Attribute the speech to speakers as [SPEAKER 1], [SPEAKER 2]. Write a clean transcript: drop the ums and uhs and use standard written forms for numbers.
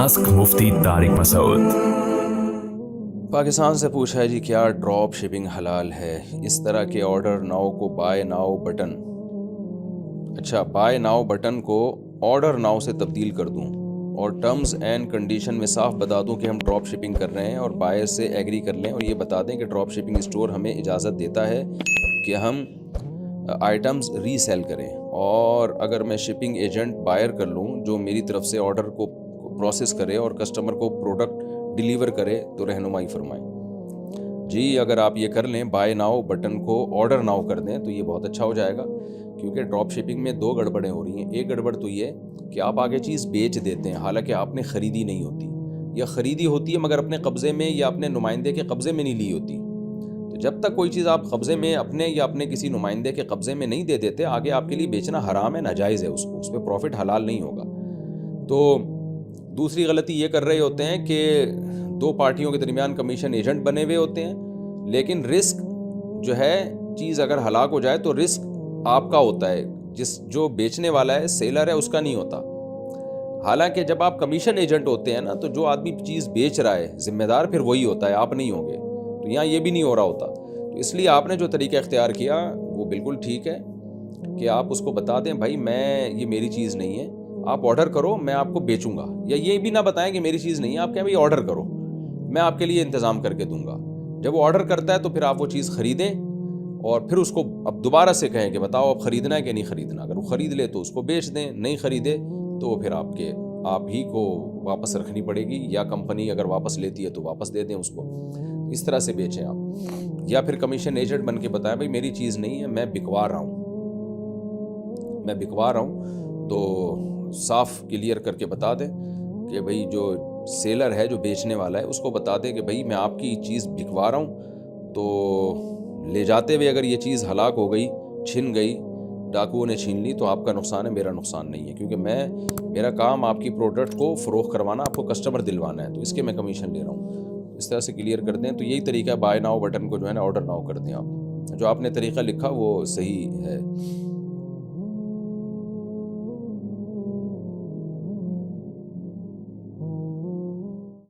[SPEAKER 1] Ask मुफ्ती तारिक मसूद।
[SPEAKER 2] पाकिस्तान से पूछा है जी, क्या ड्रॉप शिपिंग हलाल है? इस तरह के ऑर्डर नाउ को बाय नाउ बटन, अच्छा बाय नाउ बटन को ऑर्डर नाउ से तब्दील कर दूं और टर्म्स एंड कंडीशन में साफ बता दूं कि हम ड्रॉप शिपिंग कर रहे हैं और बायर से एग्री कर लें और ये बता दें कि ड्रॉप शिपिंग स्टोर हमें इजाज़त देता है कि हम आइटम्स रीसेल करें, और अगर मैं शिपिंग एजेंट बायर कर लूं जो मेरी तरफ से ऑर्डर को प्रोसेस करे और कस्टमर को प्रोडक्ट डिलीवर करे तो रहनुमाई फरमाएं। जी अगर आप ये कर लें, बाय नाउ बटन को ऑर्डर नाउ कर दें तो ये बहुत अच्छा हो जाएगा, क्योंकि ड्रॉप शिपिंग में दो गड़बड़ें हो रही हैं। एक गड़बड़ तो ये कि आप आगे चीज़ बेच देते हैं हालांकि आपने ख़रीदी नहीं होती, या ख़रीदी होती है मगर अपने कब्ज़े में या अपने नुमाइंदे के कब्ज़े में नहीं ली होती। तो जब तक कोई चीज़ आप कब्ज़े में अपने या अपने किसी नुमाइंदे के कब्ज़े में नहीं दे देते, आगे आपके लिए बेचना हराम है, नाजायज़ है, उसको उस पर प्रॉफिट हलाल नहीं होगा। तो दूसरी गलती ये कर रहे होते हैं कि दो पार्टियों के दरमियान कमीशन एजेंट बने हुए होते हैं, लेकिन रिस्क जो है, चीज़ अगर हलाक हो जाए तो रिस्क आपका होता है, जो बेचने वाला है, सेलर है, उसका नहीं होता। हालांकि जब आप कमीशन एजेंट होते हैं ना, तो जो आदमी चीज़ बेच रहा है जिम्मेदार फिर वही होता है, आप नहीं होंगे। तो यहाँ ये भी नहीं हो रहा होता। तो इसलिए आपने जो तरीका इख्तियार किया वो बिल्कुल ठीक है कि आप उसको बता दें, भाई मैं ये मेरी चीज़ नहीं है, आप ऑर्डर करो, मैं आपको बेचूंगा। या ये भी ना बताएं कि मेरी चीज़ नहीं है, आप कहें भाई ऑर्डर करो, मैं आपके लिए इंतज़ाम करके दूंगा। जब वो ऑर्डर करता है तो फिर आप वो चीज़ ख़रीदें और फिर उसको अब दोबारा से कहें कि बताओ अब ख़रीदना है कि नहीं ख़रीदना। अगर वो ख़रीद ले तो उसको बेच दें, नहीं ख़रीदे तो वो फिर आप ही को वापस रखनी पड़ेगी, या कंपनी अगर वापस लेती है तो वापस दे दें उसको। इस तरह से बेचें आप। या फिर कमीशन एजेंट बन के बताएं, भाई मेरी चीज़ नहीं है, मैं बिकवा रहा हूँ, तो साफ क्लियर करके बता दें कि भाई जो सेलर है, जो बेचने वाला है, उसको बता दें कि भाई मैं आपकी चीज़ बिकवा रहा हूँ, तो ले जाते हुए अगर ये चीज़ हलाक हो गई, छिन गई, डाकुओं ने छीन ली, तो आपका नुकसान है, मेरा नुकसान नहीं है, क्योंकि मेरा काम आपकी प्रोडक्ट को फ़रोख्त करवाना, आपको कस्टमर दिलवाना है, तो इसके मैं कमीशन ले रहा हूँ। इस तरह से क्लियर कर दें तो यही तरीका है। बाय नाउ बटन को जो है ना ऑर्डर नाउ कर दें आप। जो आपने तरीका लिखा वो सही है।